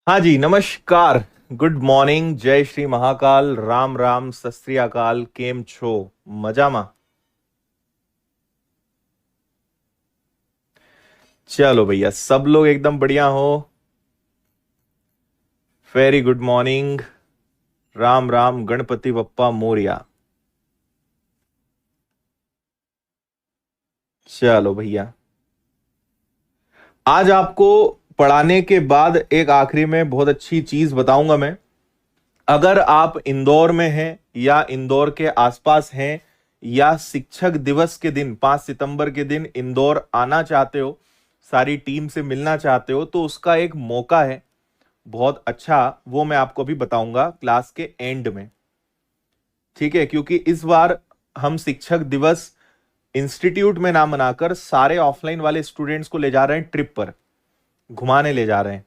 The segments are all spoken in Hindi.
हाँ जी, नमस्कार। गुड मॉर्निंग, जय श्री महाकाल, राम राम, सत श्री अकाल। केम छो? मजामा? चलो भैया, सब लोग एकदम बढ़िया हो। Very good morning. Ram Ram, Ganpati Bappa Morya. चलो भैया, आज आपको पढ़ाने के बाद एक आखिरी में बहुत अच्छी चीज बताऊंगा मैं। अगर आप इंदौर में हैं या इंदौर के आसपास हैं या शिक्षक दिवस के दिन 5 सितंबर के दिन इंदौर आना चाहते हो, सारी टीम से मिलना चाहते हो, तो उसका एक मौका है बहुत अच्छा। वो मैं आपको अभी बताऊंगा क्लास के एंड में। ठीक है, क्योंकि इस बार हम शिक्षक दिवस इंस्टीट्यूट में ना मनाकर सारे ऑफलाइन वाले स्टूडेंट्स को ले जा रहे हैं, ट्रिप पर घुमाने ले जा रहे हैं।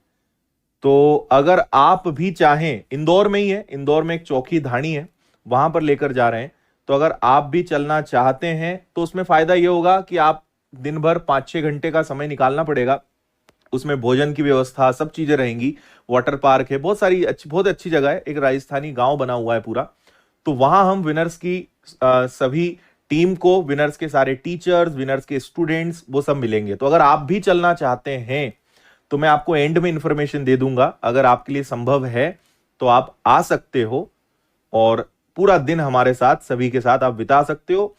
तो अगर आप भी चाहें, इंदौर में ही है, इंदौर में एक चौकी धानी है, वहां पर लेकर जा रहे हैं। तो अगर आप भी चलना चाहते हैं तो उसमें फायदा यह होगा कि आप दिन भर 5-6 घंटे का समय निकालना पड़ेगा। उसमें भोजन की व्यवस्था, सब चीजें रहेंगी। वाटर पार्क है, बहुत सारी अच्छी, बहुत अच्छी जगह है। एक राजस्थानी गांव बना हुआ है पूरा। तो वहां हम विनर्स की सभी टीम को, विनर्स के सारे टीचर्स, विनर्स के स्टूडेंट्स, वो सब मिलेंगे। तो अगर आप भी चलना चाहते हैं तो मैं आपको एंड में इंफॉर्मेशन दे दूंगा। अगर आपके लिए संभव है तो आप आ सकते हो और पूरा दिन हमारे साथ, सभी के साथ आप बिता सकते हो।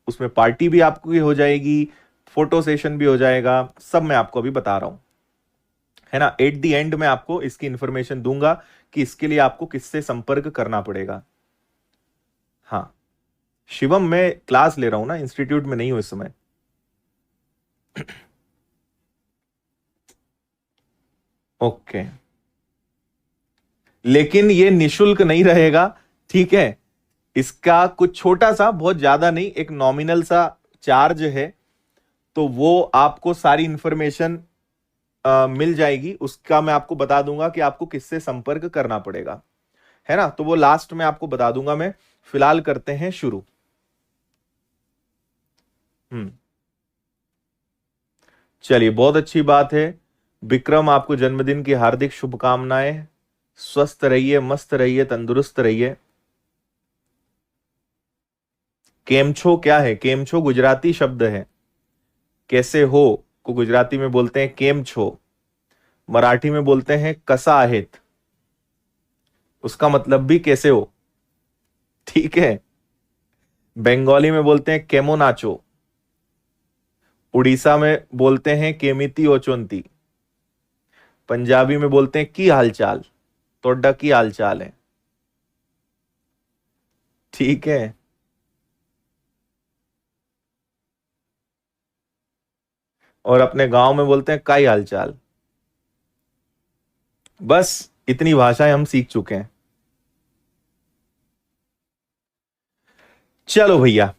उसमें पार्टी भी आपकी हो जाएगी, फोटो सेशन भी हो जाएगा, सब मैं आपको अभी बता रहा हूं, है ना। एट द एंड में आपको इसकी इंफॉर्मेशन दूंगा कि इसके लिए आपको किससे संपर्क करना पड़ेगा। हाँ शिवम, मैं क्लास ले रहा हूं ना, इंस्टीट्यूट में नहीं हूं इस समय। ओके, लेकिन ये निशुल्क नहीं रहेगा, ठीक है। इसका कुछ छोटा सा, बहुत ज्यादा नहीं, एक नॉमिनल सा चार्ज है। तो वो आपको सारी इंफॉर्मेशन मिल जाएगी। उसका मैं आपको बता दूंगा कि आपको किससे संपर्क करना पड़ेगा, है ना। तो वो लास्ट में आपको बता दूंगा मैं। फिलहाल करते हैं शुरू। हम्म, चलिए, बहुत अच्छी बात है। विक्रम, आपको जन्मदिन की हार्दिक शुभकामनाएं। स्वस्थ रहिए, मस्त रहिए, तंदुरुस्त रहिए। केमछो क्या है? केमछो गुजराती शब्द है। कैसे हो को गुजराती में बोलते हैं केम छो। मराठी में बोलते हैं कसा आहेत। उसका मतलब भी कैसे हो, ठीक है। बंगाली में बोलते हैं केमो नाचो। उड़ीसा में बोलते हैं केमिति ओचोंती। पंजाबी में बोलते हैं की हालचाल, तोड्डा की हालचाल है, ठीक है। और अपने गांव में बोलते हैं काई हालचाल। बस इतनी भाषाएं हम सीख चुके हैं। चलो भैया,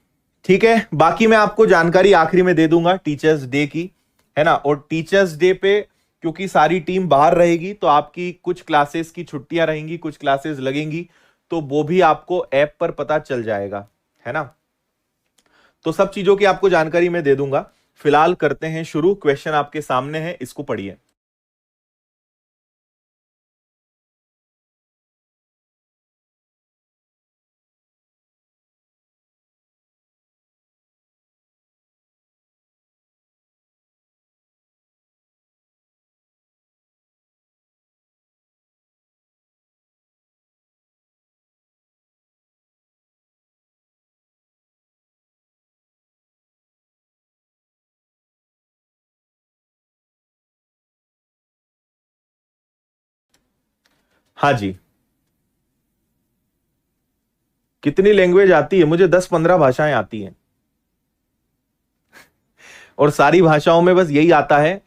ठीक है। बाकी मैं आपको जानकारी आखिरी में दे दूंगा टीचर्स डे की, है ना। और टीचर्स डे पे क्योंकि सारी टीम बाहर रहेगी तो आपकी कुछ क्लासेस की छुट्टियां रहेंगी, कुछ क्लासेस लगेंगी। तो वो भी आपको ऐप पर पता चल जाएगा, है ना। तो सब चीजों की आपको जानकारी मैं दे दूंगा। फिलहाल करते हैं शुरू। क्वेश्चन आपके सामने है, इसको पढ़िए। हाँ जी। कितनी लैंग्वेज आती है? मुझे 10-15 भाषाएं आती हैं। और सारी भाषाओं में बस यही आता है,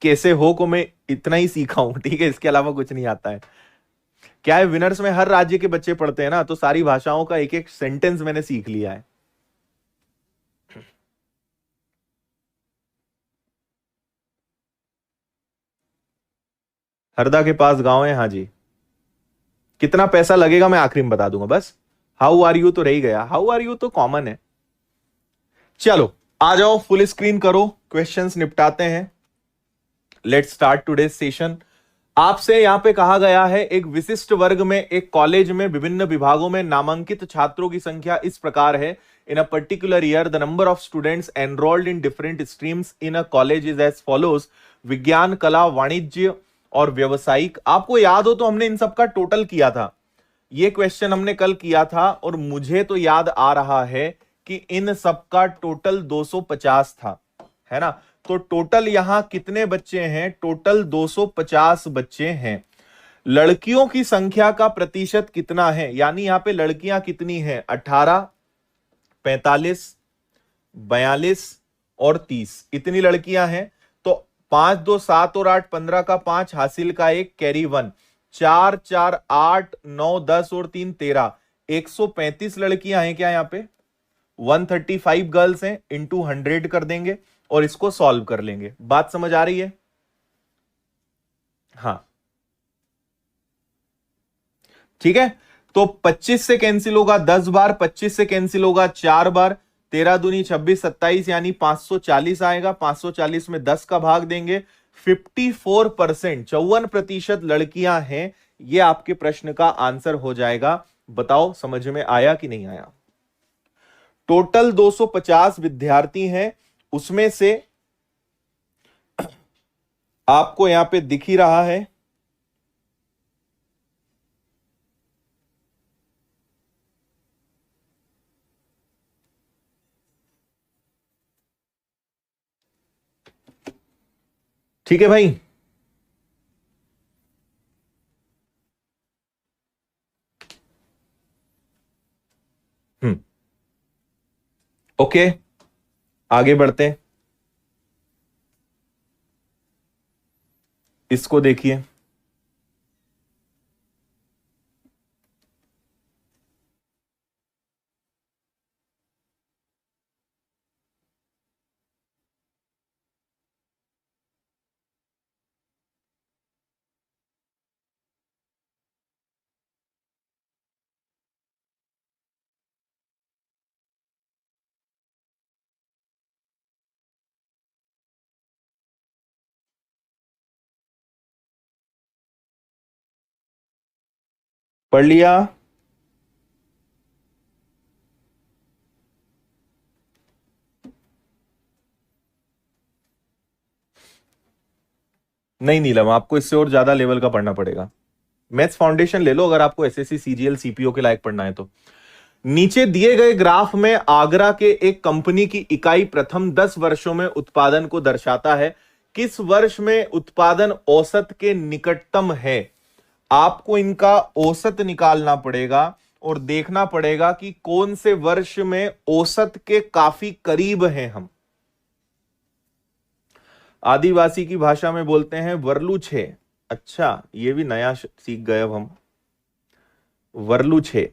कैसे हो को मैं इतना ही सीखा हूं, ठीक है। इसके अलावा कुछ नहीं आता है। क्या है, विनर्स में हर राज्य के बच्चे पढ़ते हैं ना, तो सारी भाषाओं का एक एक सेंटेंस मैंने सीख लिया है। हरदा के पास गांव है, हाँ जी। कितना पैसा लगेगा मैं आखिरी में बता दूंगा बस। हाउ आर यू तो रह ही गया, हाउ आर यू तो कॉमन है। चलो आ जाओ, फुल स्क्रीन करो, क्वेश्चंस निपटाते हैं। Let's start today session. आपसे यहां पे कहा गया है एक विशिष्ट वर्ग में एक कॉलेज में विभिन्न विभागों में नामांकित छात्रों की संख्या इस प्रकार है। In a particular year the number of students enrolled in different streams in a college is as follows. विज्ञान, कला, वाणिज्य और व्यवसायिक। आपको याद हो तो हमने इन सबका टोटल किया था, ये क्वेश्चन हमने कल किया था, और मुझे तो याद आ रहा है कि इन सबका टोटल 250 था, है ना। तो टोटल यहां कितने बच्चे हैं? टोटल 250 बच्चे हैं। लड़कियों की संख्या का प्रतिशत कितना है? यानी यहां पे लड़कियां कितनी हैं? 18, 45, 42 और 30, इतनी लड़कियां हैं। तो 5, 2, 7 और 8, 15 का 5, हासिल का 1, कैरी 1, 4, 4, 8, 9, 10 और 3, 13, 135 लड़कियां हैं क्या यहाँ पे? 135 गर्ल्स हैं, इंटू 100 कर देंगे और इसको सॉल्व कर लेंगे। बात समझ आ रही है? हाँ, ठीक है। तो 25 से कैंसिल होगा 10 बार, 25 से कैंसिल होगा 4 बार, 13 दूनी 26, 27 यानी 540 आएगा। 540 में 10 का भाग देंगे। 54%, 54% लड़कियां हैं। ये आपके प्रश्न का आंसर हो जाएगा। बताओ समझ में आया कि नहीं आया? टोटल 250 विद्यार्थी हैं, उसमें से आपको यहां पे दिख ही रहा है ठीक है भाई। हम्म, ओके, आगे बढ़ते हैं। इसको देखिए, पढ़ लिया? नहीं नीलम, आपको इससे और ज्यादा लेवल का पढ़ना पड़ेगा। मैथ्स फाउंडेशन ले लो अगर आपको एसएससी सीजीएल सीपीओ के लायक पढ़ना है तो। नीचे दिए गए ग्राफ में आगरा के एक कंपनी की इकाई प्रथम 10 वर्षों में उत्पादन को दर्शाता है। किस वर्ष में उत्पादन औसत के निकटतम है? आपको इनका औसत निकालना पड़ेगा और देखना पड़ेगा कि कौन से वर्ष में औसत के काफी करीब हैं हम। आदिवासी की भाषा में बोलते हैं वर्लू छे। अच्छा, ये भी नया सीख गए अब हम, वर्लू छे।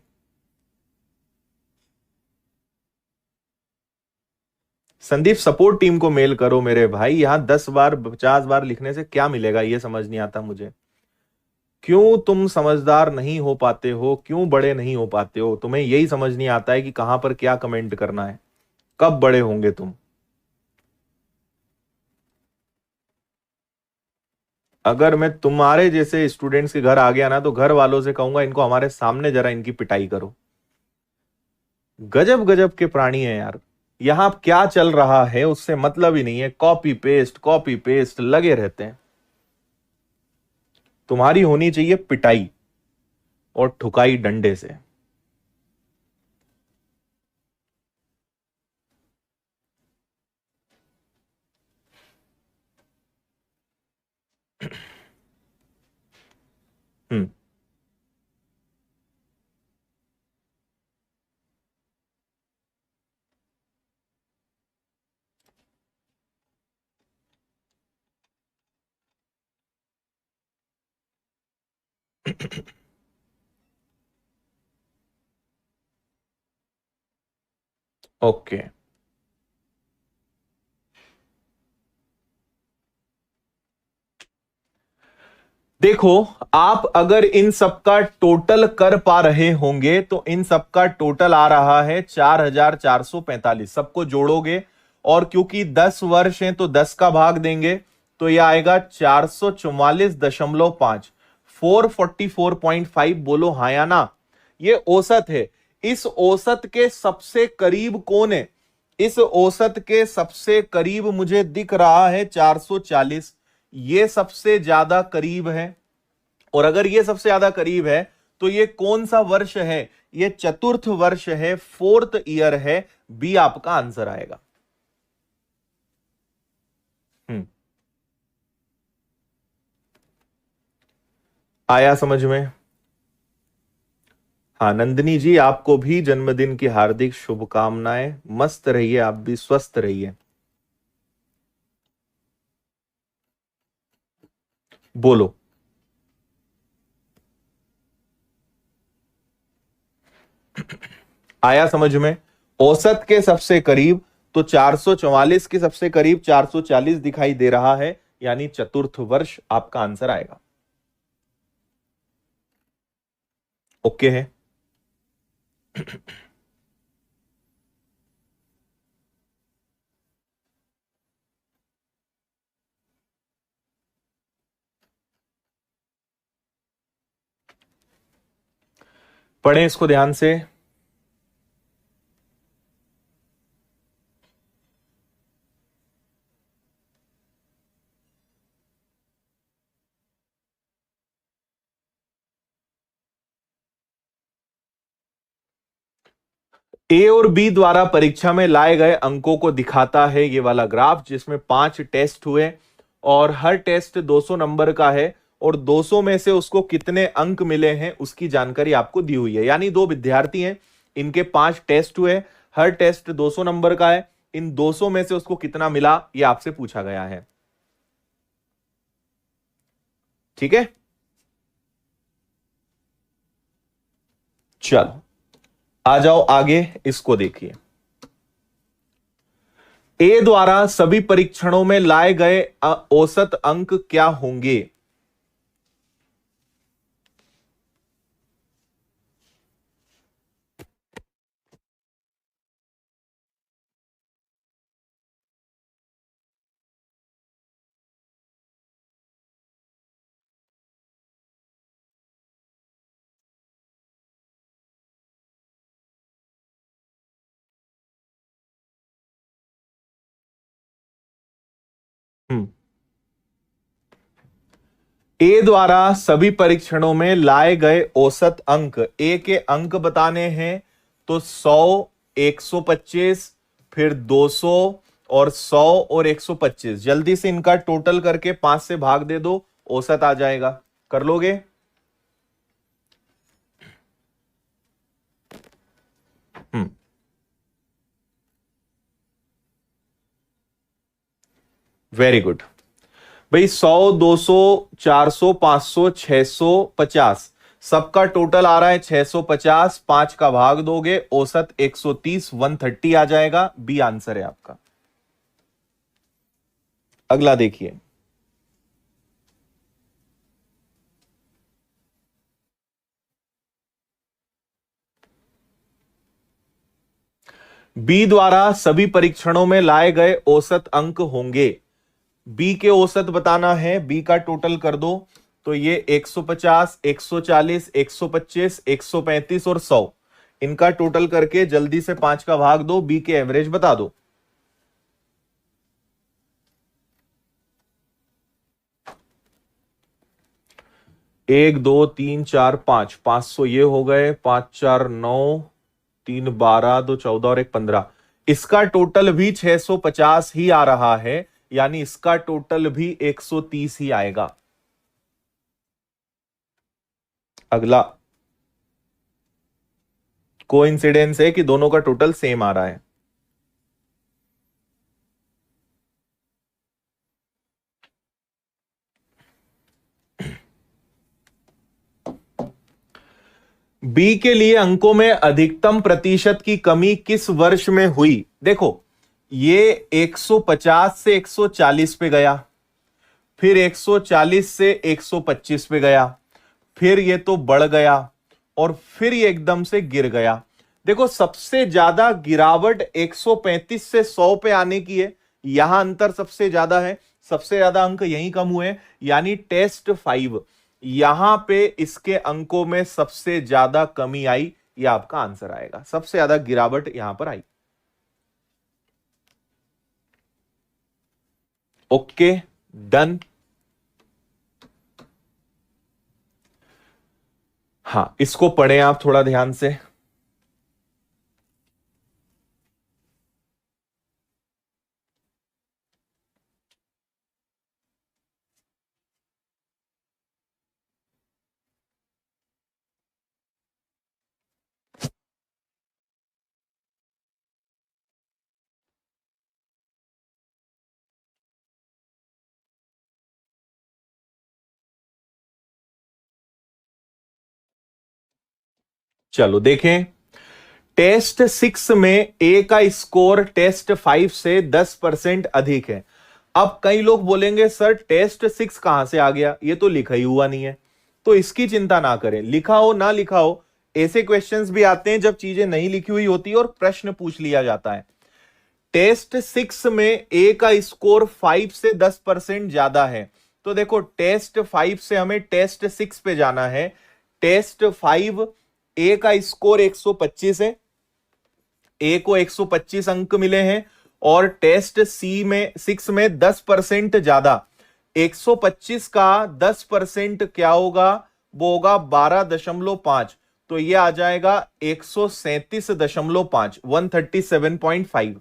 संदीप सपोर्ट टीम को मेल करो मेरे भाई। यहां 10 बार 50 बार लिखने से क्या मिलेगा, ये समझ नहीं आता मुझे। क्यों तुम समझदार नहीं हो पाते हो? क्यों बड़े नहीं हो पाते हो? तुम्हें यही समझ नहीं आता है कि कहां पर क्या कमेंट करना है। कब बड़े होंगे तुम? अगर मैं तुम्हारे जैसे स्टूडेंट्स के घर आ गया ना तो घर वालों से कहूंगा इनको हमारे सामने जरा इनकी पिटाई करो। गजब गजब के प्राणी है यार। यहां क्या चल रहा है उससे मतलब ही नहीं है, कॉपी पेस्ट लगे रहते हैं। तुम्हारी होनी चाहिए पिटाई और ठुकाई डंडे से। हम्म, ओके। देखो, आप अगर इन सबका टोटल कर पा रहे होंगे तो इन सबका टोटल आ रहा है 4445। सबको जोड़ोगे और क्योंकि 10 वर्ष हैं तो 10 का भाग देंगे। तो यह आएगा 444.5, 444.5। बोलो हाँ या ना। ये औसत है। इस औसत के सबसे करीब कौन है? इस औसत के सबसे करीब मुझे दिख रहा है 440। ये सबसे ज्यादा करीब है। और अगर ये सबसे ज्यादा करीब है तो ये कौन सा वर्ष है? ये चतुर्थ वर्ष है, फोर्थ ईयर है। बी आपका आंसर आएगा। आया समझ में? हाँ नंदिनी जी, आपको भी जन्मदिन की हार्दिक शुभकामनाएं। मस्त रहिए, आप भी स्वस्थ रहिए। बोलो। आया समझ में? औसत के सबसे करीब तो 444 के सबसे करीब 440 दिखाई दे रहा है, यानी चतुर्थ वर्ष आपका आंसर आएगा। ओके है? पढ़ें इसको ध्यान से। ए और बी द्वारा परीक्षा में लाए गए अंकों को दिखाता है ये वाला ग्राफ, जिसमें 5 टेस्ट हुए और हर टेस्ट 200 नंबर का है और 200 में से उसको कितने अंक मिले हैं उसकी जानकारी आपको दी हुई है। यानी 2 विद्यार्थी हैं, इनके 5 टेस्ट हुए, हर टेस्ट 200 नंबर का है। इन 200 में से उसको कितना मिला ये आपसे पूछा गया है। ठीक है, चलो आ जाओ आगे, इसको देखिए। ए द्वारा सभी परीक्षणों में लाए गए औसत अंक क्या होंगे? ए द्वारा सभी परीक्षणों में लाए गए औसत अंक, ए के अंक बताने हैं तो 100, 125, फिर 200 और 100 और 125। जल्दी से इनका टोटल करके 5 से भाग दे दो, औसत आ जाएगा। कर लोगे? वेरी गुड भाई। 100, 200, 400, 500, 650, सबका टोटल आ रहा है 650। 5 का भाग दोगे, औसत 130, 130 आ जाएगा। बी आंसर है आपका। अगला देखिए। बी द्वारा सभी परीक्षणों में लाए गए औसत अंक होंगे। बी के औसत बताना है, बी का टोटल कर दो तो ये 150, 140, 125, 135 और 100, इनका टोटल करके जल्दी से 5 का भाग दो, बी के एवरेज बता दो। एक, दो, तीन, चार, 5, 500 ये हो गए। 5 4 9, 3 12, 2 14 और 1 15। इसका टोटल भी 650 ही आ रहा है, यानी इसका टोटल भी 130 ही आएगा। अगला कोइंसिडेंस है कि दोनों का टोटल सेम आ रहा है। बी के लिए अंकों में अधिकतम प्रतिशत की कमी किस वर्ष में हुई? देखो, ये 150 से 140 पे गया, फिर 140 से 125 पे गया, फिर ये तो बढ़ गया और फिर ये एकदम से गिर गया। देखो, सबसे ज्यादा गिरावट 135 से 100 पे आने की है, यहां अंतर सबसे ज्यादा है। सबसे ज्यादा अंक यहीं कम हुए, यानी टेस्ट 5 यहां पे इसके अंकों में सबसे ज्यादा कमी आई। ये आपका आंसर आएगा, सबसे ज्यादा गिरावट यहां पर आई। Okay, done. हाँ, इसको पढ़ें आप थोड़ा ध्यान से। चलो देखें, टेस्ट 6 में ए का स्कोर टेस्ट 5 से 10% अधिक है। अब कई लोग बोलेंगे सर टेस्ट 6 कहां से आ गया, ये तो लिखा ही हुआ नहीं है। तो इसकी चिंता ना करें, लिखा हो ना लिखा हो, ऐसे क्वेश्चंस भी आते हैं जब चीजें नहीं लिखी हुई होती और प्रश्न पूछ लिया जाता है। टेस्ट 6 में ए का स्कोर 5 से 10% ज्यादा है। तो देखो, टेस्ट 5 से हमें टेस्ट 6 पे जाना है। टेस्ट 5 ए का स्कोर 125 है, ए को 125 अंक मिले हैं, और टेस्ट सी में 6 में 10% ज्यादा। 125 का 10% क्या होगा, वो होगा 12.5। तो ये आ जाएगा 137.5, 137.5।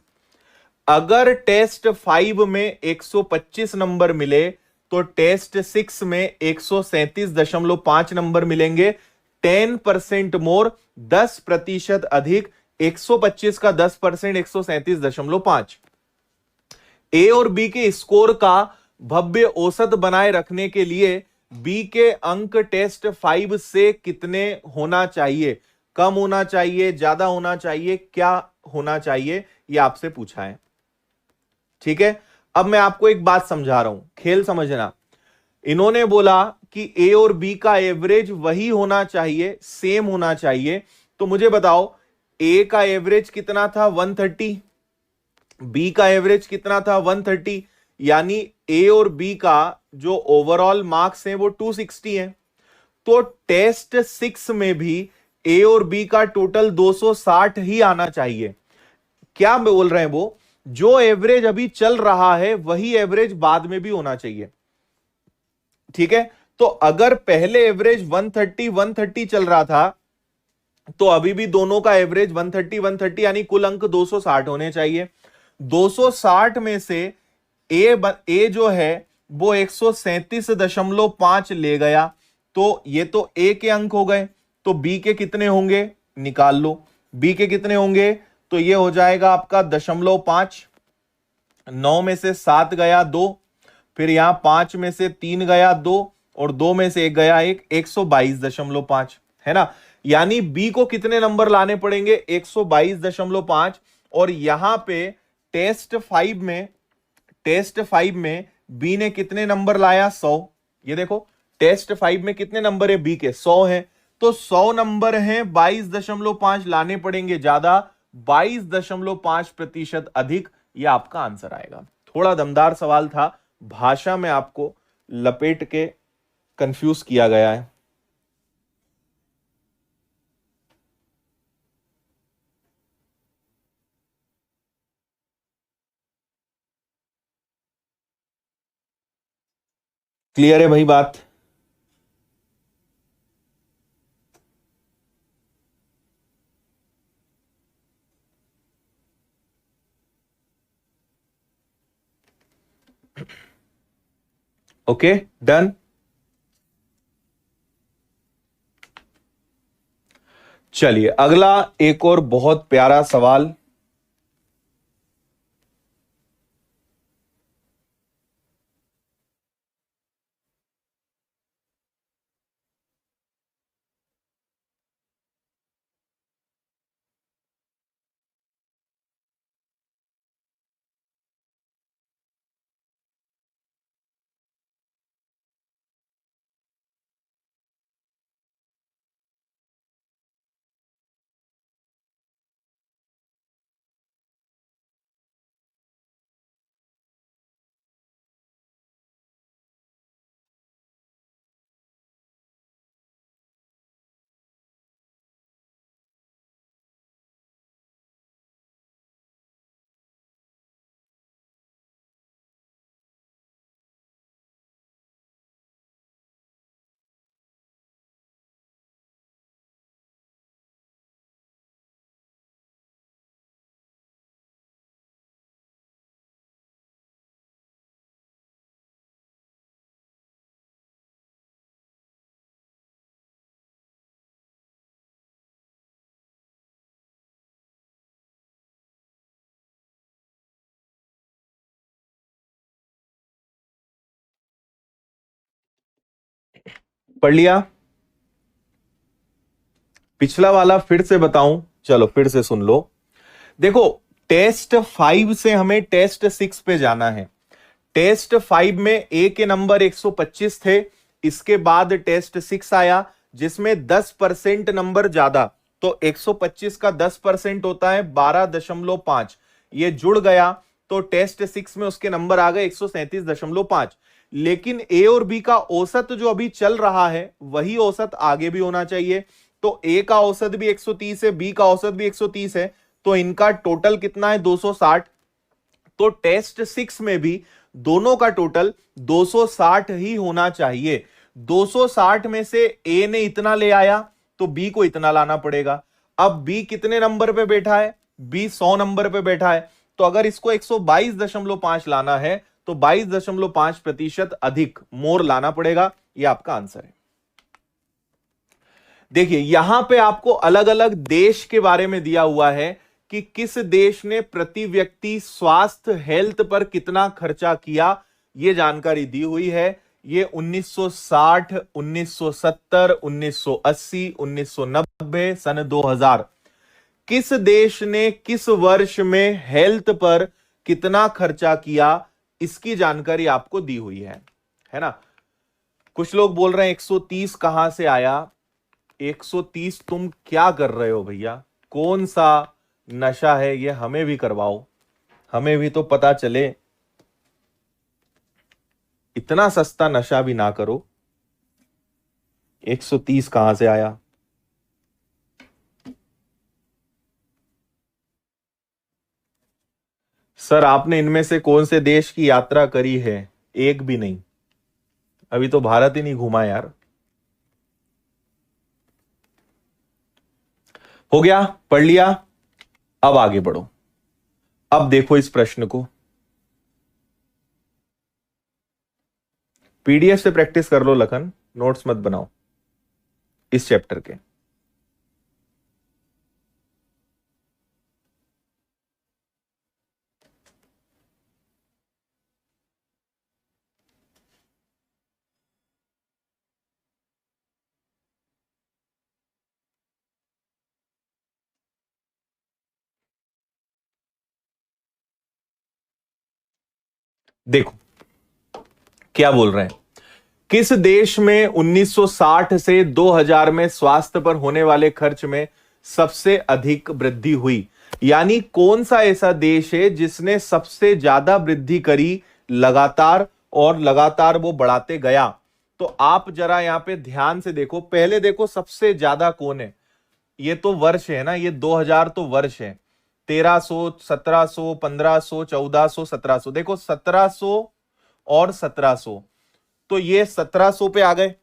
अगर टेस्ट 5 में 125 नंबर मिले तो टेस्ट 6 में 137.5 नंबर मिलेंगे। 10% मोर, 10% अधिक। 125 का 10%, 137.5। ए और बी के स्कोर का भव्य औसत बनाए रखने के लिए बी के अंक टेस्ट 5 से कितने होना चाहिए, कम होना चाहिए, ज्यादा होना चाहिए, क्या होना चाहिए, यह आपसे पूछा है। ठीक है, अब मैं आपको एक बात समझा रहा हूं, खेल समझना। इन्होंने बोला कि ए और बी का एवरेज वही होना चाहिए, सेम होना चाहिए। तो मुझे बताओ, ए का एवरेज कितना था, 130। बी का एवरेज कितना था, 130। यानी ए और बी का जो ओवरऑल मार्क्स है वो 260 है। तो टेस्ट 6 में भी ए और बी का टोटल 260 ही आना चाहिए। क्या बोल रहे हैं वो, जो एवरेज अभी चल रहा है वही एवरेज बाद में भी होना चाहिए। ठीक है, तो अगर पहले एवरेज 130 चल रहा था, तो अभी भी दोनों का एवरेज 130 यानी कुल अंक 260 होने चाहिए। 260 में से ए जो है वो 137.5 ले गया, तो ये तो ए के अंक हो गए। तो बी के कितने होंगे, निकाल लो। बी के कितने होंगे, तो ये हो जाएगा आपका 0.5। 9 में से 7 गया 2, फिर यहां 5 में से 3 गया 2, और 2 में से 1 गया 1, 122.5 है ना। यानी बी को कितने नंबर लाने पड़ेंगे, 122.5। और यहां पे टेस्ट 5 में बी ने कितने नंबर लाया, 100। ये देखो, टेस्ट 5 में कितने नंबर है बी के, 100 है। तो 100 नंबर हैं, 22.5 लाने पड़ेंगे ज्यादा, 22.5% अधिक। यह आपका आंसर आएगा। थोड़ा दमदार सवाल था, भाषा में आपको लपेट के कंफ्यूज किया गया है। क्लियर है भाई बात। Okay, done. चलिए अगला एक और बहुत प्यारा सवाल। पढ़ लिया? पिछला वाला फिर से बताऊं? चलो फिर से सुन लो। देखो, टेस्ट 5 से हमें टेस्ट 6 पे जाना है। टेस्ट 5 में ए के नंबर 125 थे, इसके बाद टेस्ट 6 आया जिसमें 10% नंबर ज्यादा, तो 125 का 10% होता है 12.5, ये जुड़ गया तो टेस्ट 6 में उसके नंबर आ गए 137.5। लेकिन ए और बी का औसत जो अभी चल रहा है वही औसत आगे भी होना चाहिए। तो ए का औसत भी 130 है, बी का औसत भी 130 है, तो इनका टोटल कितना है? 260। तो टेस्ट 6 में भी दोनों का टोटल 260 ही होना चाहिए। 260 में से ए ने इतना ले आया तो बी को इतना लाना पड़ेगा। अब बी कितने नंबर पे बैठा है? बी 100 नंबर पे बैठा है, तो अगर इसको 122.5 लाना है तो 22.5% अधिक मोर लाना पड़ेगा। यह आपका आंसर है। देखिए, यहां पे आपको अलग अलग देश के बारे में दिया हुआ है कि किस देश ने प्रति व्यक्ति स्वास्थ्य हेल्थ पर कितना खर्चा किया, यह जानकारी दी हुई है। ये 1960, 1970, 1980, 1990, सन 2000 किस देश ने किस वर्ष में हेल्थ पर कितना खर्चा किया, इसकी जानकारी आपको दी हुई है ना। कुछ लोग बोल रहे हैं 130 कहां से आया? 130 तुम क्या कर रहे हो भैया? कौन सा नशा है ये? हमें भी करवाओ, हमें भी तो पता चले। इतना सस्ता नशा भी ना करो। 130 कहां से आया? सर, आपने इनमें से कौन से देश की यात्रा करी है? एक भी नहीं। अभी तो भारत ही नहीं घूमा यार। हो गया, पढ़ लिया? अब आगे बढ़ो। अब देखो इस प्रश्न को, पीडीएफ से प्रैक्टिस कर लो लखन, नोट्स मत बनाओ इस चैप्टर के। देखो क्या बोल रहे हैं। किस देश में 1960 से 2000 में स्वास्थ्य पर होने वाले खर्च में सबसे अधिक वृद्धि हुई? यानी कौन सा ऐसा देश है जिसने सबसे ज्यादा वृद्धि करी लगातार, और लगातार वो बढ़ाते गया? तो आप जरा यहां पे ध्यान से देखो। पहले देखो सबसे ज्यादा कौन है। ये तो वर्ष है ना, ये 2000 तो वर्ष है। 1300, 1700, 1500, 1400, 1700। देखो 1700 और 1700, तो ये 1700 पे आ गए।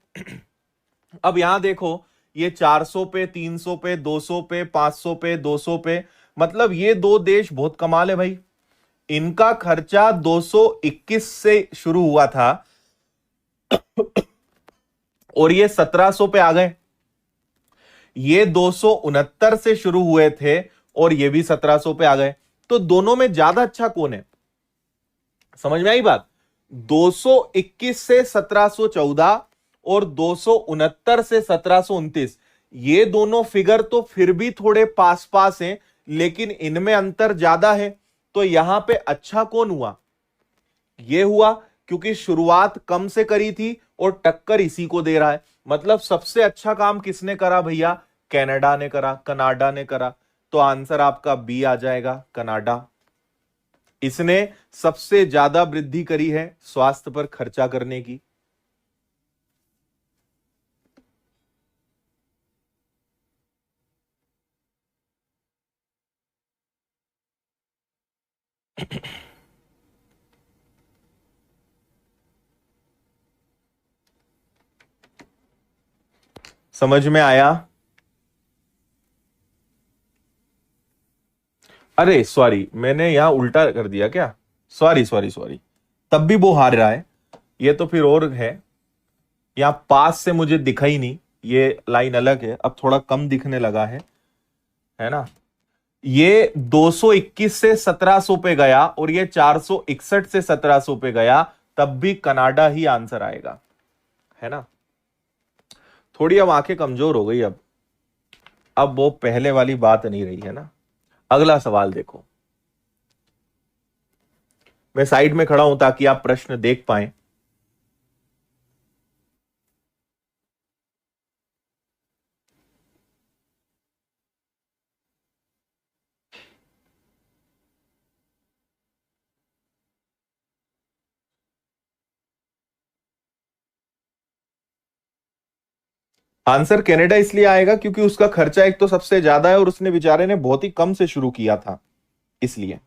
अब यहां देखो, ये 400 पे, 300 पे, 200 पे, 500 पे, 200 पे, मतलब ये दो देश बहुत कमाल है भाई। इनका खर्चा 221 से शुरू हुआ था और ये 1700 पे आ गए। ये 269 से शुरू हुए थे और ये भी 1700 पे आ गए। तो दोनों में ज्यादा अच्छा कौन है? समझ में आई बात? 221 से 1714 और 269 से 1729, ये दोनों फिगर तो फिर भी थोड़े पास पास हैं, लेकिन इनमें अंतर ज्यादा है। तो यहां पे अच्छा कौन हुआ? ये हुआ, क्योंकि शुरुआत कम से करी थी और टक्कर इसी को दे रहा है। मतलब सबसे अच्छा काम किसने करा भैया? कनाडा ने करा, कनाडा ने करा। तो आंसर आपका बी आ जाएगा, कनाडा। इसने सबसे ज्यादा वृद्धि करी है स्वास्थ्य पर खर्चा करने की। समझ में आया? अरे सॉरी, मैंने यहां उल्टा कर दिया क्या? सॉरी सॉरी सॉरी, तब भी वो हार रहा है। ये तो फिर और है, यहां पास से मुझे दिखा ही नहीं, ये लाइन अलग है, अब थोड़ा कम दिखने लगा है ना। ये 221 से 1700 पे गया और ये 461 से 1700 पे गया, तब भी कनाडा ही आंसर आएगा, है ना। थोड़ी अब आंखें कमजोर हो गई। अब वो पहले वाली बात नहीं रही है ना। अगला सवाल देखो, मैं साइड में खड़ा हूं ताकि आप प्रश्न देख पाएं। आंसर कनाडा इसलिए आएगा क्योंकि उसका खर्चा एक तो सबसे ज्यादा है और उसने बेचारे ने बहुत ही कम से शुरू किया था, इसलिए।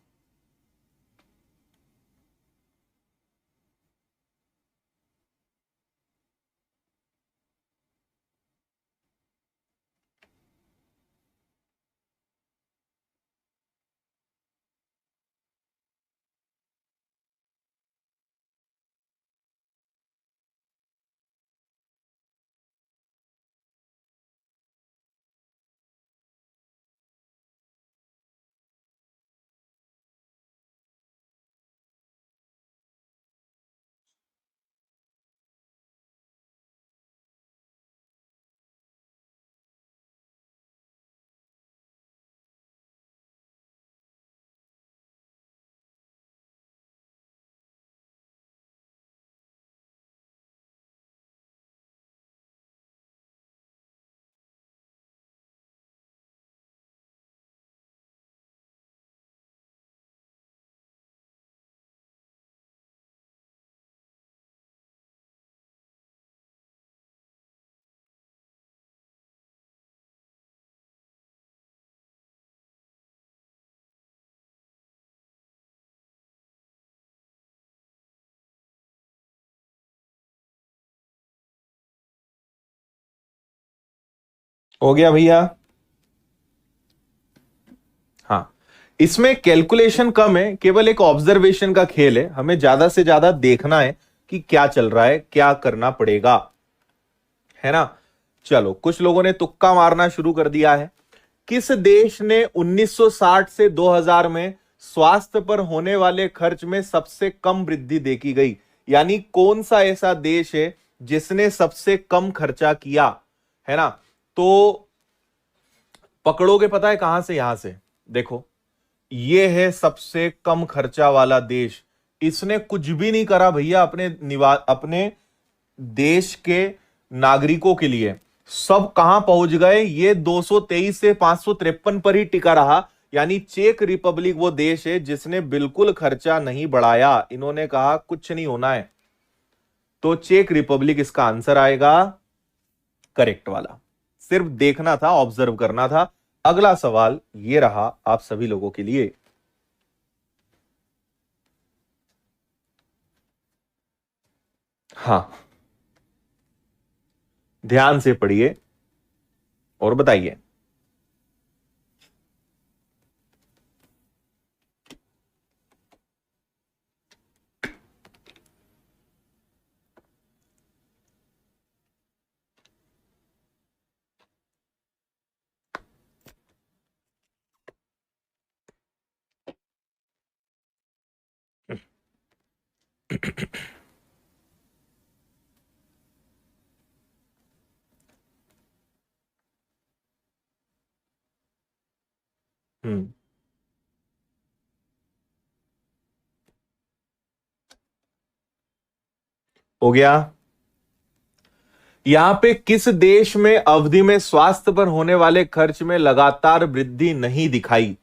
हो गया भैया? हाँ, इसमें कैलकुलेशन कम है, केवल एक ऑब्जर्वेशन का खेल है। हमें ज्यादा से ज्यादा देखना है कि क्या चल रहा है, क्या करना पड़ेगा, है ना। चलो, कुछ लोगों ने तुक्का मारना शुरू कर दिया है। किस देश ने 1960 से 2000 में स्वास्थ्य पर होने वाले खर्च में सबसे कम वृद्धि देखी गई? यानी कौन सा ऐसा देश है जिसने सबसे कम खर्चा किया, है ना। तो पकड़ोगे पता है कहां से? यहां से देखो, ये है सबसे कम खर्चा वाला देश। इसने कुछ भी नहीं करा भैया अपने देश के नागरिकों के लिए। सब कहां पहुंच गए? ये 223 से 553 पर ही टिका रहा। यानी चेक रिपब्लिक वो देश है जिसने बिल्कुल खर्चा नहीं बढ़ाया। इन्होंने कहा कुछ नहीं होना है, तो चेक रिपब्लिक इसका आंसर आएगा, करेक्ट वाला। सिर्फ देखना था, ऑब्जर्व करना था। अगला सवाल ये रहा आप सभी लोगों के लिए। हाँ, ध्यान से पढ़िए और बताइए। हम्म, हो गया। यहां पे किस देश में अवधि में स्वास्थ्य पर होने वाले खर्च में लगातार वृद्धि नहीं दिखाई?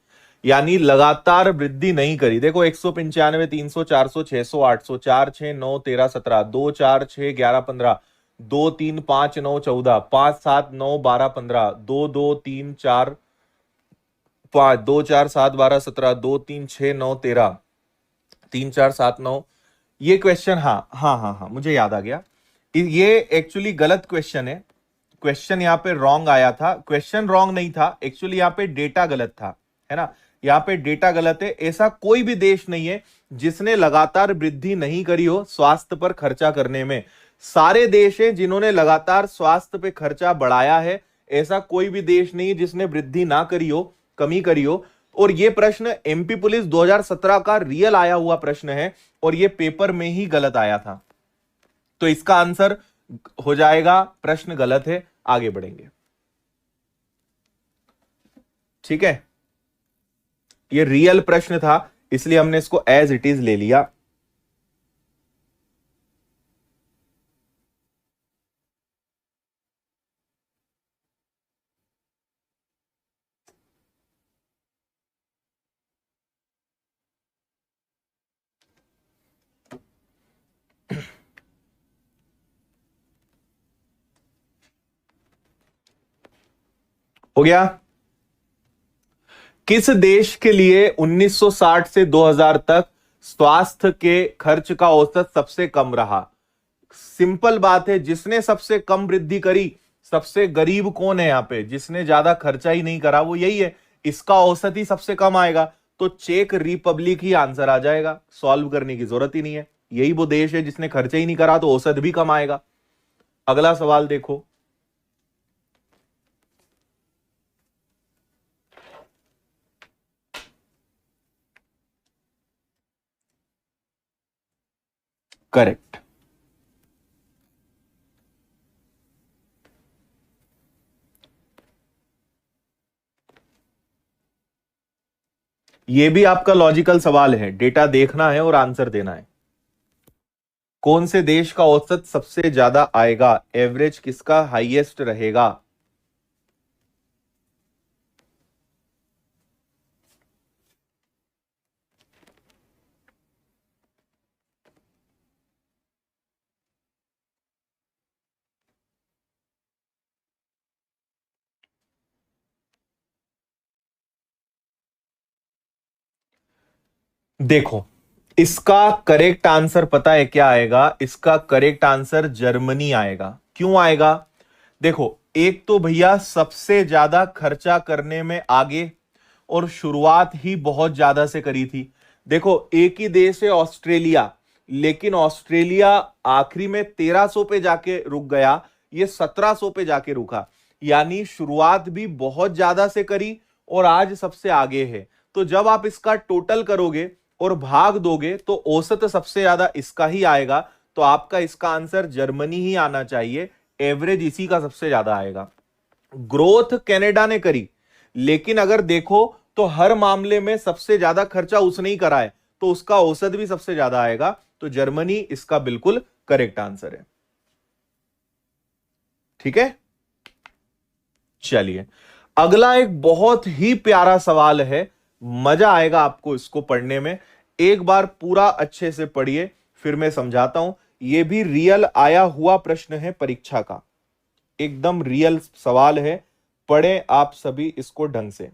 यानी लगातार वृद्धि नहीं करी। देखो, 195, 300, 400, 600, 800, 4, 6, 9, 13, 17, 2, 4, 6, 11, 15, 2, 3, 5, 9, 14, 5, 7, 9, 12, 15, 2, 2, 3, 4, 5, 2, 4, 7, 12, 17, 2, 3, 6, 9, 13, 3, 4, 7, 9। ये क्वेश्चन, हाँ हाँ हाँ हाँ, मुझे याद आ गया। ये एक्चुअली गलत क्वेश्चन है। क्वेश्चन यहां पे रॉन्ग आया था। क्वेश्चन रॉन्ग नहीं था, एक्चुअली यहां पे डेटा गलत था, है ना। यहां पे डेटा गलत है। ऐसा कोई भी देश नहीं है जिसने लगातार वृद्धि नहीं करी हो स्वास्थ्य पर खर्चा करने में। सारे देश हैं जिन्होंने लगातार स्वास्थ्य पे खर्चा बढ़ाया है। ऐसा कोई भी देश नहीं है जिसने वृद्धि ना करी हो, कमी करी हो। और ये प्रश्न एमपी पुलिस 2017 का रियल आया हुआ प्रश्न है और ये पेपर में ही गलत आया था। तो इसका आंसर हो जाएगा, प्रश्न गलत है। आगे बढ़ेंगे। ठीक है, ये रियल प्रश्न था इसलिए हमने इसको एज इट इज ले लिया। हो गया। किस देश के लिए 1960 से 2000 तक स्वास्थ्य के खर्च का औसत सबसे कम रहा? सिंपल बात है, जिसने सबसे कम वृद्धि करी, सबसे गरीब कौन है यहां पे, जिसने ज्यादा खर्चा ही नहीं करा वो यही है, इसका औसत ही सबसे कम आएगा। तो चेक रिपब्लिक ही आंसर आ जाएगा, सॉल्व करने की जरूरत ही नहीं है। यही वो देश है जिसने खर्चा ही नहीं करा, तो औसत भी कम आएगा। अगला सवाल देखो, करेक्ट। ये भी आपका लॉजिकल सवाल है, डेटा देखना है और आंसर देना है। कौन से देश का औसत सबसे ज्यादा आएगा, एवरेज किसका हाईएस्ट रहेगा? देखो, इसका करेक्ट आंसर पता है क्या आएगा? इसका करेक्ट आंसर जर्मनी आएगा। क्यों आएगा? देखो, एक तो भैया सबसे ज्यादा खर्चा करने में आगे, और शुरुआत ही बहुत ज्यादा से करी थी। देखो, एक ही देश है ऑस्ट्रेलिया, लेकिन ऑस्ट्रेलिया आखिरी में 1300 पे जाके रुक गया, ये 1700 पे जाके रुका। यानी शुरुआत भी बहुत ज्यादा से करी और आज सबसे आगे है। तो जब आप इसका टोटल करोगे और भाग दोगे तो औसत सबसे ज्यादा इसका ही आएगा। तो आपका इसका आंसर जर्मनी ही आना चाहिए, एवरेज इसी का सबसे ज्यादा आएगा। ग्रोथ कनाडा ने करी, लेकिन अगर देखो तो हर मामले में सबसे ज्यादा खर्चा उसने ही करा है, तो उसका औसत भी सबसे ज्यादा आएगा। तो जर्मनी इसका बिल्कुल करेक्ट आंसर है। ठीक है, चलिए अगला एक बहुत ही प्यारा सवाल है, मजा आएगा आपको इसको पढ़ने में। एक बार पूरा अच्छे से पढ़िए, फिर मैं समझाता हूं। यह भी रियल आया हुआ प्रश्न है परीक्षा का, एकदम रियल सवाल है। पढ़ें आप सभी इसको ढंग से।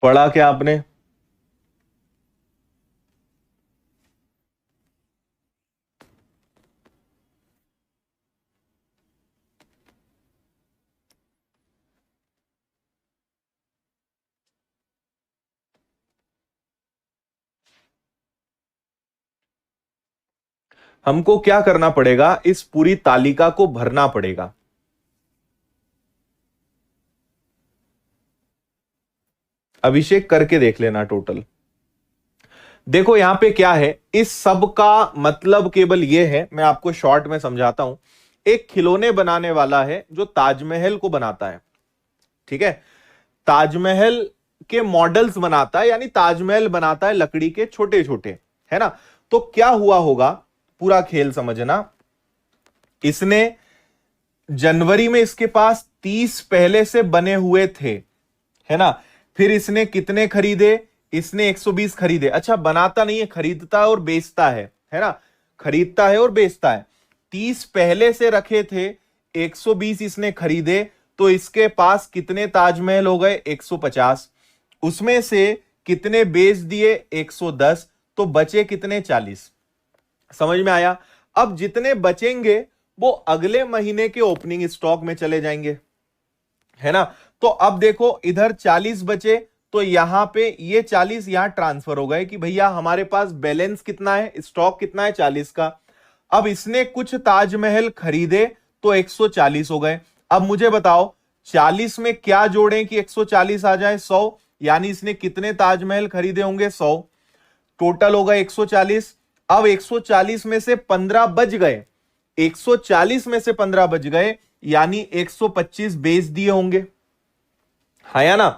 पढ़ा क्या आपने? हमको क्या करना पड़ेगा, इस पूरी तालिका को भरना पड़ेगा। अभिषेक करके देख लेना टोटल। देखो यहां पे क्या है, इस सब का मतलब केवल यह है, मैं आपको शॉर्ट में समझाता हूं। एक खिलौने बनाने वाला है जो ताजमहल को बनाता है, ठीक है, ताजमहल के मॉडल्स बनाता है, यानी ताजमहल बनाता है लकड़ी के छोटे छोटे, है ना। तो क्या हुआ होगा, पूरा खेल समझना। इसने जनवरी में इसके पास 30 पहले से बने हुए थे, है ना। फिर इसने कितने खरीदे? इसने 120 खरीदे। अच्छा, बनाता नहीं है, खरीदता है और बेचता है। है ना, खरीदता है और बेचता है। 30 पहले से रखे थे, 120 इसने खरीदे, तो इसके पास कितने ताजमहल हो गए? 150। उसमें से कितने बेच दिए? 110, तो बचे कितने? 40। समझ में आया? अब जितने बचेंगे वो अगले महीने के ओपनिंग स्टॉक में चले जाएंगे, है ना। तो अब देखो इधर 40 बचे, तो यहां पे ये 40 यहां ट्रांसफर हो गए कि भैया हमारे पास बैलेंस कितना है, स्टॉक कितना है? 40 का। अब इसने कुछ ताजमहल खरीदे तो 140 हो गए। अब मुझे बताओ 40 में क्या जोड़ें कि 140 आ जाए? 100। यानी इसने कितने ताजमहल खरीदे होंगे? 100। टोटल होगा 140। अब 140 में से 15 बच गए, 140 में से 15 बच गए, यानी 125 बेच दिए होंगे, है या ना?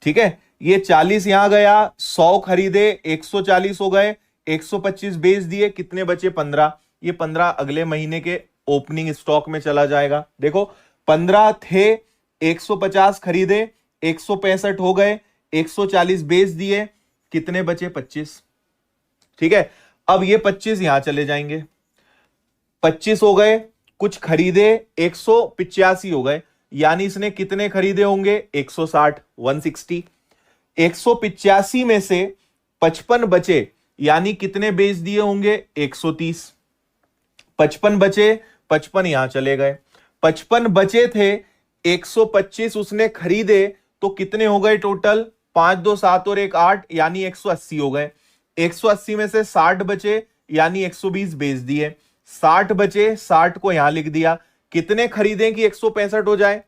ठीक है, ये 40 यहां गया, 100 खरीदे, 140 हो गए, 125 बेच दिए, कितने बचे? 15। ये 15 अगले महीने के ओपनिंग स्टॉक में चला जाएगा। देखो 15 थे, 150 खरीदे, 165 हो गए, 140 बेच दिए, कितने बचे? 25। ठीक है, अब ये 25 यहां चले जाएंगे, 25 हो गए, कुछ खरीदे, 185 हो गए, यानी इसने कितने खरीदे होंगे? 160, 160। 185 में से 55 बचे, यानी कितने बेच दिए होंगे? 130। 55 बचे, 55 यहां चले गए, 55 बचे थे, 125 उसने खरीदे, तो कितने हो गए टोटल? 5 2 7 और 1 8, यानी 180 हो गए। 180 में से 60 बचे, यानी 120 बेच दिए। 60 बचे, 60 को यहां लिख दिया। कितने खरीदें कि 165 हो जाए?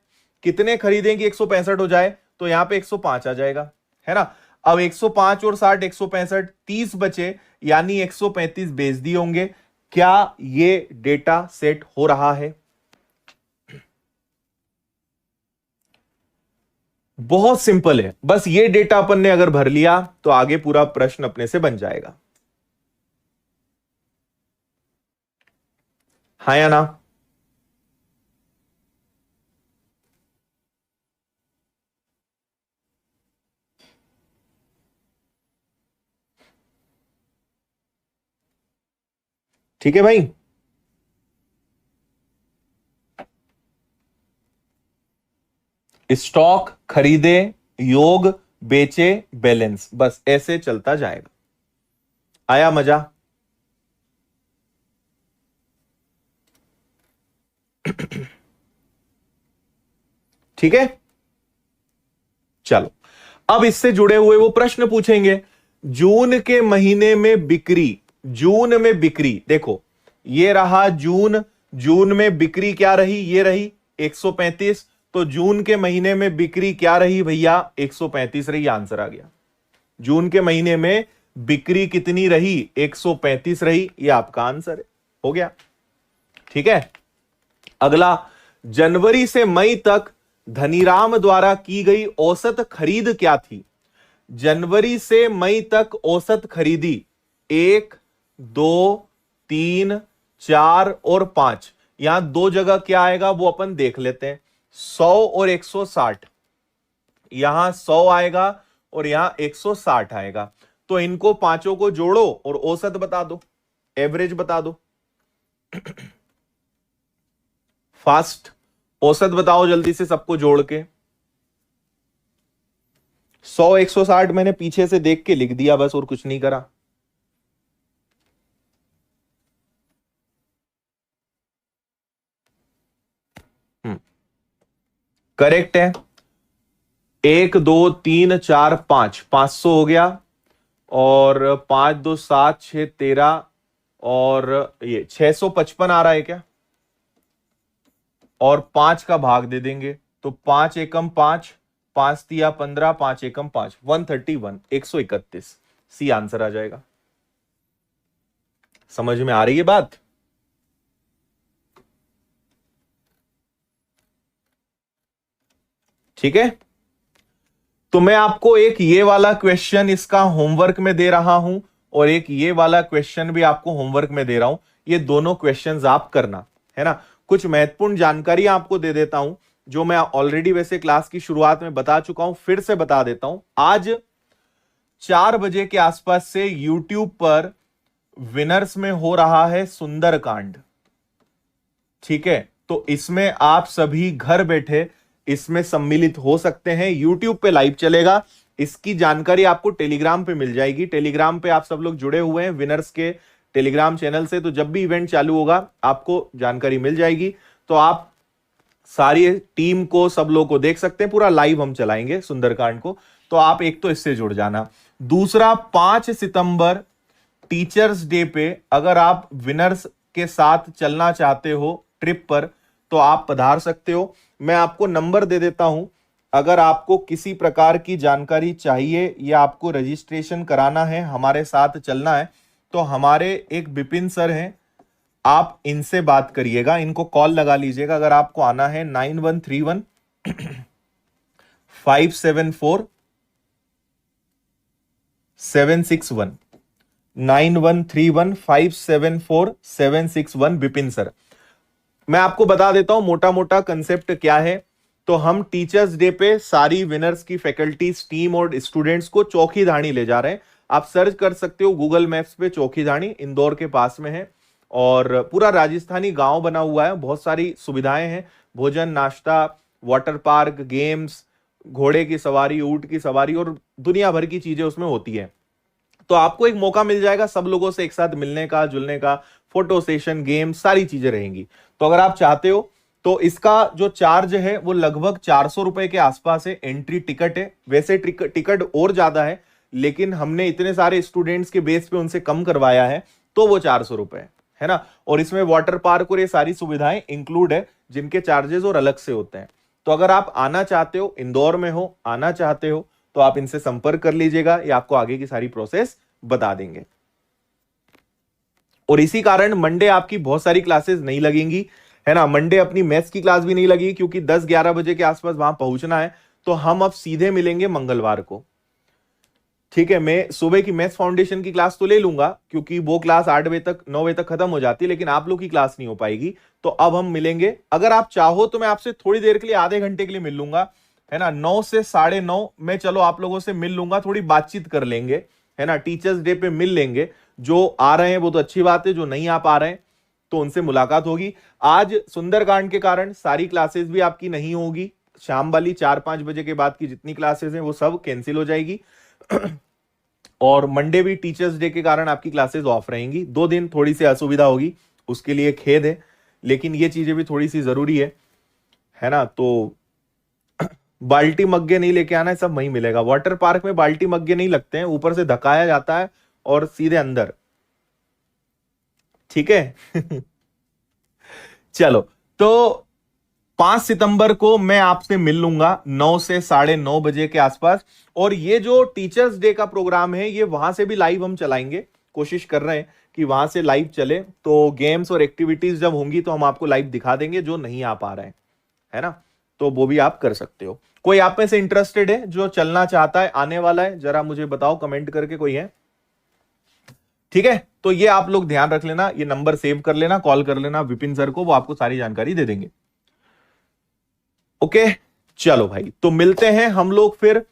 कितने खरीदें कि 165 हो जाए? तो यहां पे 105 आ जाएगा, है ना। अब 105 और 60, 165, 30 बचे, यानी 135 बेच दिए होंगे। क्या ये डेटा सेट हो रहा है? बहुत सिंपल है, बस ये डेटा अपन ने अगर भर लिया तो आगे पूरा प्रश्न अपने से बन जाएगा, हाँ या ना? ठीक है भाई, स्टॉक खरीदे, योग, बेचे, बैलेंस, बस ऐसे चलता जाएगा। आया मजा? ठीक है, चलो अब इससे जुड़े हुए वो प्रश्न पूछेंगे। जून के महीने में बिक्री, जून में बिक्री देखो, ये रहा जून, जून में बिक्री क्या रही? ये रही 135। तो जून के महीने में बिक्री क्या रही भैया? 135 रही, आंसर आ गया। जून के महीने में बिक्री कितनी रही? 135 रही, ये आपका आंसर है, हो गया। ठीक है, अगला, जनवरी से मई तक धनीराम द्वारा की गई औसत खरीद क्या थी? जनवरी से मई तक औसत खरीदी 1 2 3 4 और 5। यहां दो जगह क्या आएगा वो अपन देख लेते हैं, 100 और 160। यहां 100 आएगा और यहां 160 आएगा, तो इनको पांचों को जोड़ो और औसत बता दो, एवरेज बता दो। फास्ट औसत बताओ जल्दी से सबको जोड़ के। 100 160 मैंने पीछे से देख के लिख दिया बस, और कुछ नहीं करा। करेक्ट है। 1 2 3 4 5, 500 हो गया, और 5 2 7 6 13, और ये 655 आ रहा है क्या? और 5 का भाग दे देंगे, तो 5 एकम 5, 5 तिया 15, 5 एकम 5, 131, 131, सी आंसर आ जाएगा। समझ में आ रही है बात? ठीक है, तो मैं आपको एक ये वाला क्वेश्चन इसका होमवर्क में दे रहा हूं, और एक ये वाला क्वेश्चन भी आपको होमवर्क में दे रहा हूं। ये दोनों क्वेश्चंस आप करना, है ना। कुछ महत्वपूर्ण जानकारी आपको दे देता हूं, जो मैं ऑलरेडी वैसे क्लास की शुरुआत में बता चुका हूं, फिर से बता देता हूं। आज 4 बजे के आसपास से यूट्यूब पर विनर्स में हो रहा है सुंदरकांड। ठीक है, तो इसमें आप सभी घर बैठे इसमें सम्मिलित हो सकते हैं। यूट्यूब पे लाइव चलेगा, इसकी जानकारी आपको टेलीग्राम पे मिल जाएगी। टेलीग्राम पे आप सब लोग जुड़े हुए हैं विनर्स के टेलीग्राम चैनल से, तो जब भी इवेंट चालू होगा आपको जानकारी मिल जाएगी। तो आप सारी टीम को, सब लोग को देख सकते हैं, पूरा लाइव हम चलाएंगे सुंदरकांड को। तो आप एक तो इससे जुड़ जाना। दूसरा, 5 सितंबर टीचर्स डे पे अगर आप विनर्स के साथ चलना चाहते हो ट्रिप पर तो आप पधार सकते हो। मैं आपको नंबर दे देता हूं, अगर आपको किसी प्रकार की जानकारी चाहिए या आपको रजिस्ट्रेशन कराना है, हमारे साथ चलना है, तो हमारे एक विपिन सर हैं, आप इनसे बात करिएगा, इनको कॉल लगा लीजिएगा। अगर आपको आना है 9131 574 761 9131 574 761 विपिन सर। मैं आपको बता देता हूं मोटा मोटा कंसेप्ट क्या है। तो हम टीचर्स डे पे सारी विनर्स की फैकल्टीज, टीम और स्टूडेंट्स को चौखीधानी ले जा रहे हैं। आप सर्च कर सकते हो गूगल मैप्स पे, चौखीधानी इंदौर के पास में है और पूरा राजस्थानी गांव बना हुआ है। बहुत सारी सुविधाएं हैं, भोजन, नाश्ता, वाटर पार्क, गेम्स, घोड़े की सवारी, ऊंट की सवारी और दुनिया भर की चीजें उसमें होती है। तो आपको एक मौका मिल जाएगा सब लोगों से एक साथ मिलने का, जुलने का, फोटो सेशन, गेम, सारी चीजें रहेंगी। तो अगर आप चाहते हो तो इसका जो चार्ज है वो लगभग 400 रुपए के आसपास है। एंट्री टिकट है, वैसे टिकट और ज्यादा है, लेकिन हमने इतने सारे स्टूडेंट्स के बेस पे उनसे कम करवाया है, तो वो 400 रुपए है ना। और इसमें वाटर पार्क और ये सारी सुविधाएं इंक्लूड है, जिनके चार्जेस और अलग से होते हैं। तो अगर आप आना चाहते हो, इंदौर में हो, आना चाहते हो, तो आप इनसे संपर्क कर लीजिएगा, ये आपको आगे की सारी प्रोसेस बता देंगे। और इसी कारण मंडे आपकी बहुत सारी क्लासेस नहीं लगेंगी, है ना। मंडे अपनी मैथ्स की क्लास भी नहीं लगेगी, क्योंकि 10-11 बजे के आसपास वहां पहुंचना है। तो हम अब सीधे मिलेंगे मंगलवार को। ठीक है, मैं सुबह की मैथ्स फाउंडेशन की क्लास तो ले लूंगा, क्योंकि वो क्लास 8 बजे तक, 9 बजे तक खत्म हो जाती है, लेकिन आप लोग की क्लास नहीं हो पाएगी। तो अब हम मिलेंगे। अगर आप चाहो तो मैं आपसे थोड़ी देर के लिए, आधे घंटे के लिए मिल लूंगा, है ना। 9 से 9:30 में चलो आप लोगों से मिल लूंगा, थोड़ी बातचीत कर लेंगे, है ना। टीचर्स डे पे मिल लेंगे। जो आ रहे हैं वो तो अच्छी बात है, जो नहीं आ पा रहे हैं तो उनसे मुलाकात होगी। आज सुंदरकांड के कारण सारी क्लासेस भी आपकी नहीं होगी। शाम वाली 4-5 बजे के बाद की जितनी क्लासेस हैं वो सब कैंसिल हो जाएगी। और मंडे भी टीचर्स डे के कारण आपकी क्लासेस ऑफ रहेंगी। 2 दिन थोड़ी सी असुविधा होगी, उसके लिए खेद है, लेकिन ये चीजें भी थोड़ी सी जरूरी है ना। तो बाल्टी मग्गे नहीं लेके आना है, सब वहीं मिलेगा। वाटर पार्क में बाल्टी मग्गे नहीं लगते हैं, ऊपर से धकाया जाता है और सीधे अंदर। ठीक है। चलो, तो 5 सितंबर को मैं आपसे मिल लूंगा 9 से 9:30 बजे के आसपास। और ये जो टीचर्स डे का प्रोग्राम है, ये वहां से भी लाइव हम चलाएंगे। कोशिश कर रहे हैं कि वहां से लाइव चले, तो गेम्स और एक्टिविटीज जब होंगी तो हम आपको लाइव दिखा देंगे, जो नहीं आ पा रहे हैं, है ना। तो वो भी आप कर सकते हो। कोई आप में से इंटरेस्टेड है जो चलना चाहता है, आने वाला है, जरा मुझे बताओ कमेंट करके, कोई है? ठीक है, तो ये आप लोग ध्यान रख लेना, ये नंबर सेव कर लेना, कॉल कर लेना विपिन सर को, वो आपको सारी जानकारी दे देंगे। ओके, चलो भाई, तो मिलते हैं हम लोग फिर।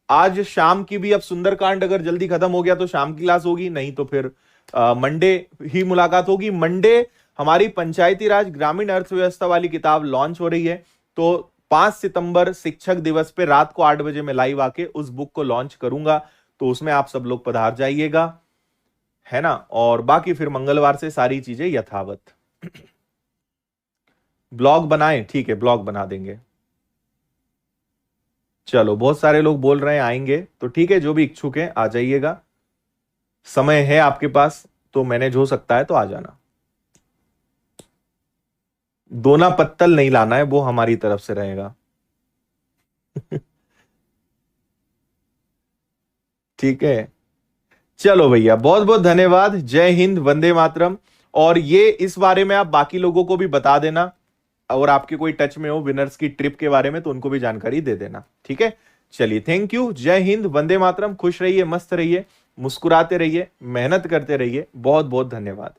आज शाम की भी, अब सुंदरकांड अगर जल्दी खत्म हो गया तो शाम की क्लास होगी, नहीं तो फिर मंडे ही मुलाकात होगी। मंडे हमारी पंचायती राज ग्रामीण अर्थव्यवस्था वाली किताब लॉन्च हो रही है। तो 5 सितंबर शिक्षक दिवस पे रात को 8 बजे मैं लाइव आके उस बुक को लॉन्च करूंगा, तो उसमें आप सब लोग पधार जाइएगा, है ना। और बाकी फिर मंगलवार से सारी चीजें यथावत। ब्लॉग बनाएं, ठीक है, ब्लॉग बना देंगे। चलो, बहुत सारे लोग बोल रहे हैं आएंगे, तो ठीक है, जो भी इच्छुक है आ जाइएगा। समय है आपके पास तो मैनेज हो सकता है तो आ जाना। दोना पत्तल नहीं लाना है, वो हमारी तरफ से रहेगा। ठीक है, चलो भैया, बहुत बहुत धन्यवाद। जय हिंद, वंदे मातरम। और ये इस बारे में आप बाकी लोगों को भी बता देना, और आपके कोई टच में हो विनर्स की ट्रिप के बारे में तो उनको भी जानकारी दे देना। ठीक है, चलिए, थैंक यू, जय हिंद, वंदे मातरम। खुश रहिए, मस्त रहिए, मुस्कुराते रहिए, मेहनत करते रहिए। बहुत बहुत धन्यवाद।